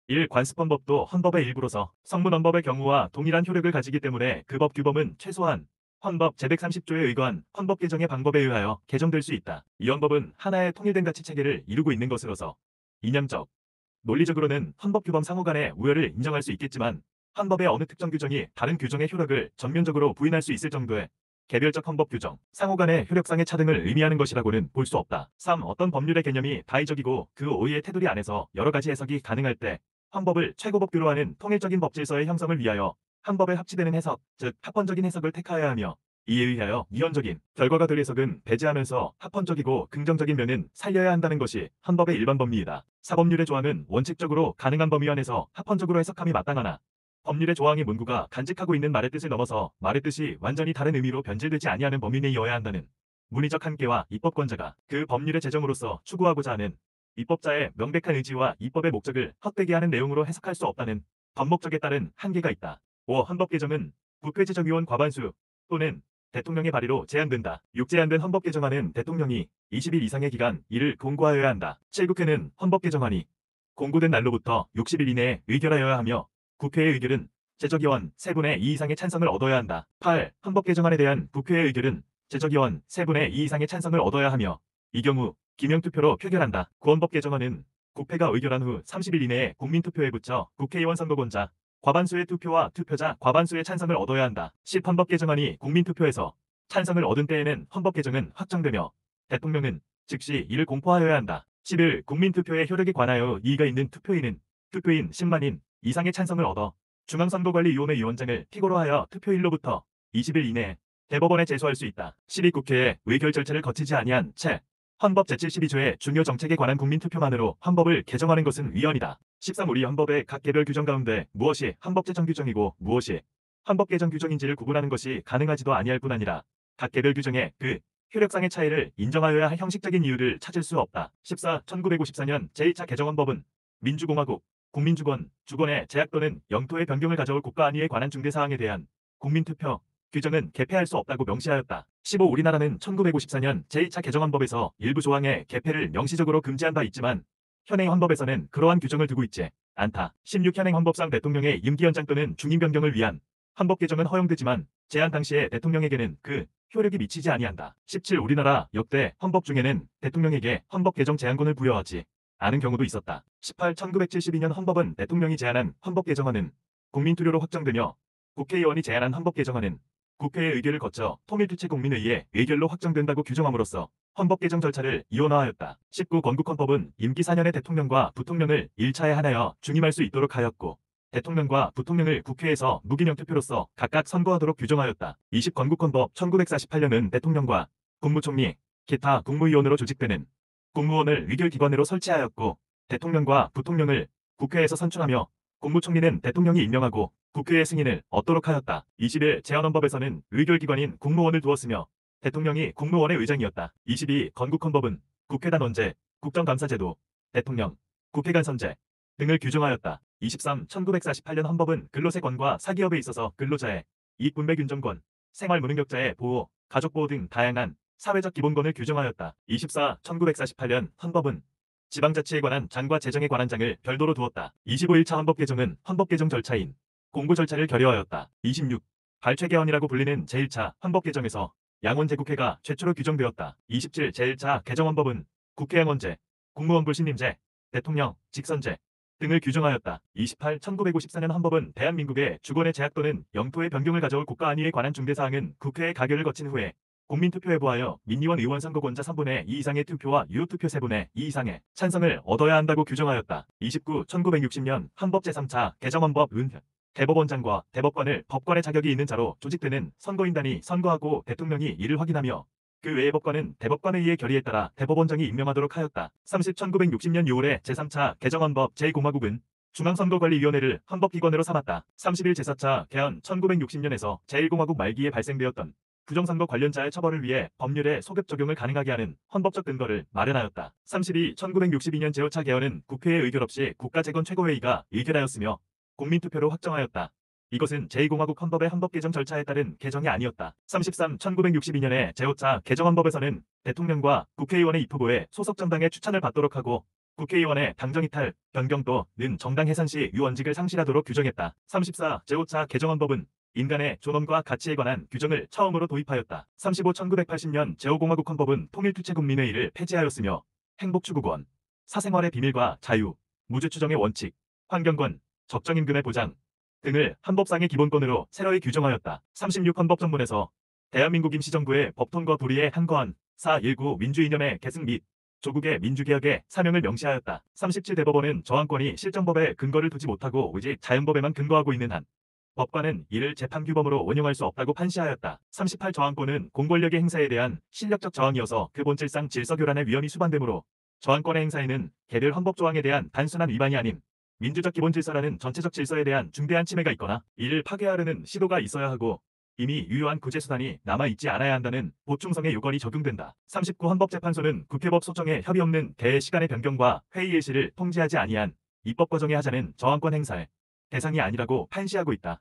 1. 관습헌법도 헌법의 일부로서 성문헌법의 경우와 동일한 효력을 가지기 때문에 그 법 규범은 최소한 헌법 제130조에 의거한 헌법 개정의 방법에 의하여 개정될 수 있다. 이 헌법은 하나의 통일된 가치 체계를 이루고 있는 것으로서 이념적, 논리적으로는 헌법 규범 상호 간의 우열을 인정할 수 있겠지만 헌법의 어느 특정 규정이 다른 규정의 효력을 전면적으로 부인할 수 있을 정도의 개별적 헌법 규정, 상호 간의 효력상의 차등을 의미하는 것이라고는 볼 수 없다. 3. 어떤 법률의 개념이 다의적이고 그 오이의 테두리 안에서 여러 가지 해석이 가능할 때 헌법을 최고법규로 하는 통일적인 법질서의 형성을 위하여 헌법에 합치되는 해석, 즉 합헌적인 해석을 택하여야 하며 이에 의하여 이원적인 결과가 될 해석은 배제하면서 합헌적이고 긍정적인 면은 살려야 한다는 것이 헌법의 일반 법리이다. 사법률의 조항은 원칙적으로 가능한 범위 안에서 합헌적으로 해석함이 마땅하나 법률의 조항의 문구가 간직하고 있는 말의 뜻을 넘어서 말의 뜻이 완전히 다른 의미로 변질되지 아니하는 범위 내이어야 한다는 문의적 한계와 입법권자가 그 법률의 제정으로서 추구하고자 하는 입법자의 명백한 의지와 입법의 목적을 헛되게 하는 내용으로 해석할 수 없다는 법목적에 따른 한계가 있다. 5. 헌법 개정은 국회제정위원 과반수 또는 대통령의 발의로 제한된다. 6. 제한된 헌법 개정안은 대통령이 20일 이상의 기간 이를 공고하여야 한다. 7. 국회는 헌법 개정안이 공고된 날로부터 60일 이내에 의결하여야 하며 국회의 의결은 제적의원 3분의 2 이상의 찬성을 얻어야 한다. 8. 헌법 개정안에 대한 국회의 의결은 제적의원 3분의 2 이상의 찬성을 얻어야 하며 이 경우 기명투표로 표결한다. 9. 헌법 개정안은 국회가 의결한 후 30일 이내에 국민투표에 붙여 국회의원 선거권자 과반수의 투표와 투표자 과반수의 찬성을 얻어야 한다. 10. 헌법 개정안이 국민투표에서 찬성을 얻은 때에는 헌법 개정은 확정되며 대통령은 즉시 이를 공포하여야 한다. 11. 국민투표의 효력에 관하여 이의가 있는 투표인은 투표인 10만인 이상의 찬성을 얻어 중앙선거관리위원회 위원장을 필고로 하여 투표일로부터 20일 이내에 대법원에 제소할 수 있다. 12. 국회의 의결 절차를 거치지 아니한 채 헌법 제72조의 중요 정책에 관한 국민투표만으로 헌법을 개정하는 것은 위헌이다. 13. 우리 헌법의 각 개별 규정 가운데 무엇이 헌법 제정 규정이고 무엇이 헌법 개정 규정인지를 구분하는 것이 가능하지도 아니할 뿐 아니라 각 개별 규정의 그 효력상의 차이를 인정하여야 할 형식적인 이유를 찾을 수 없다. 14. 1954년 제1차 개정헌법은 민주공화국, 국민주권, 주권의 제약 또는 영토의 변경을 가져올 국가 안위에 관한 중대사항에 대한 국민투표 규정은 개폐할 수 없다고 명시하였다. 15. 우리나라는 1954년 제1차 개정헌법에서 일부 조항의 개폐를 명시적으로 금지한 바 있지만 현행 헌법에서는 그러한 규정을 두고 있지 않다. 16. 현행 헌법상 대통령의 임기 연장 또는 중임 변경을 위한 헌법 개정은 허용되지만 제한 당시에 대통령에게는 그 효력이 미치지 아니한다. 17. 우리나라 역대 헌법 중에는 대통령에게 헌법 개정 제한권을 부여하지 않은 경우도 있었다. 18. 1972년 헌법은 대통령이 제안한 헌법 개정안은 국민투표로 확정되며 국회의원이 제안한 헌법 개정안은 국회의 의결을 거쳐 통일투체 국민의회의 의결로 확정된다고 규정함으로써 헌법 개정 절차를 이원화하였다. 19. 건국헌법은 임기 4년의 대통령과 부통령을 1차에 하나여 중임할 수 있도록 하였고 대통령과 부통령을 국회에서 무기명 투표로서 각각 선거하도록 규정하였다. 20. 건국헌법 1948년은 대통령과 국무총리, 기타 국무위원으로 조직되는 국무원을 의결기관으로 설치하였고 대통령과 부통령을 국회에서 선출하며 국무총리는 대통령이 임명하고 국회의 승인을 얻도록 하였다. 21. 제헌헌법에서는 의결기관인 국무원을 두었으며 대통령이 국무원의 의장이었다. 22. 건국헌법은 국회단원제, 국정감사제도, 대통령, 국회간 선제 등을 규정하였다. 23. 1948년 헌법은 근로세권과 사기업에 있어서 근로자의 이익분배균정권, 생활무능력자의 보호, 가족보호 등 다양한 사회적 기본권을 규정하였다. 24. 1948년 헌법은 지방자치에 관한 장과 재정에 관한 장을 별도로 두었다. 25. 1차 헌법 개정은 헌법 개정 절차인 공고 절차를 결여하였다. 26. 발췌개헌이라고 불리는 제1차 헌법 개정에서 양원제국회가 최초로 규정되었다. 27. 제1차 개정헌법은 국회양원제, 국무원 불신임제, 대통령, 직선제 등을 규정하였다. 28. 1954년 헌법은 대한민국의 주권의 제약 또는 영토의 변경을 가져올 국가 안위에 관한 중대사항은 국회의 가결을 거친 후에 국민투표에 부하여 민의원 의원 선거권자 3분의 2 이상의 투표와 유효투표 3분의 2 이상의 찬성을 얻어야 한다고 규정하였다. 29. 1960년 헌법 제3차 개정헌법 은 대법원장과 대법관을 법관의 자격이 있는 자로 조직되는 선거인단이 선거하고 대통령이 이를 확인하며 그 외의 법관은 대법관회의의 결의에 따라 대법원장이 임명하도록 하였다. 30. 1960년 6월에 제3차 개정헌법 제1공화국은 중앙선거관리위원회를 헌법기관으로 삼았다. 31. 제4차 개헌 1960년에서 제1공화국 말기에 발생되었던 부정선거 관련자의 처벌을 위해 법률의 소급 적용을 가능하게 하는 헌법적 근거를 마련하였다. 32. 1962년 제5차 개헌은 국회의 의결 없이 국가재건 최고회의가 의결하였으며 국민투표로 확정하였다. 이것은 제2공화국 헌법의 헌법 개정 절차에 따른 개정이 아니었다. 33. 1962년에 제5차 개정헌법에서는 대통령과 국회의원의 입후보에 소속 정당의 추천을 받도록 하고 국회의원의 당정이탈, 변경 또는 정당 해산 시 유원직을 상실하도록 규정했다. 34. 제5차 개정헌법은 인간의 존엄과 가치에 관한 규정을 처음으로 도입하였다. 35. 1980년 제5공화국 헌법은 통일투체국민회의를 폐지하였으며 행복추구권, 사생활의 비밀과 자유, 무죄추정의 원칙, 환경권, 적정임금의 보장 등을 헌법상의 기본권으로 새로이 규정하였다. 36. 헌법전문에서 대한민국 임시정부의 법통과 도리에 한거한 4.19 민주이념의 계승 및 조국의 민주개혁의 사명을 명시하였다. 37. 대법원은 저항권이 실정법에 근거를 두지 못하고 오직 자연법에만 근거하고 있는 한 법관은 이를 재판규범으로 원용할 수 없다고 판시하였다. 38. 저항권은 공권력의 행사에 대한 실력적 저항이어서 그 본질상 질서교란의 위험이 수반되므로 저항권의 행사에는 개별 헌법조항에 대한 단순한 위반이 아닌 민주적 기본질서라는 전체적 질서에 대한 중대한 침해가 있거나 이를 파괴하려는 시도가 있어야 하고 이미 유효한 구제수단이 남아있지 않아야 한다는 보충성의 요건이 적용된다. 39. 헌법재판소는 국회법 소정에 협의 없는 대시간의 변경과 회의 일시를 통지하지 아니한 입법 과정에 하자는 저항권 행사의 대상이 아니라고 판시하고 있다.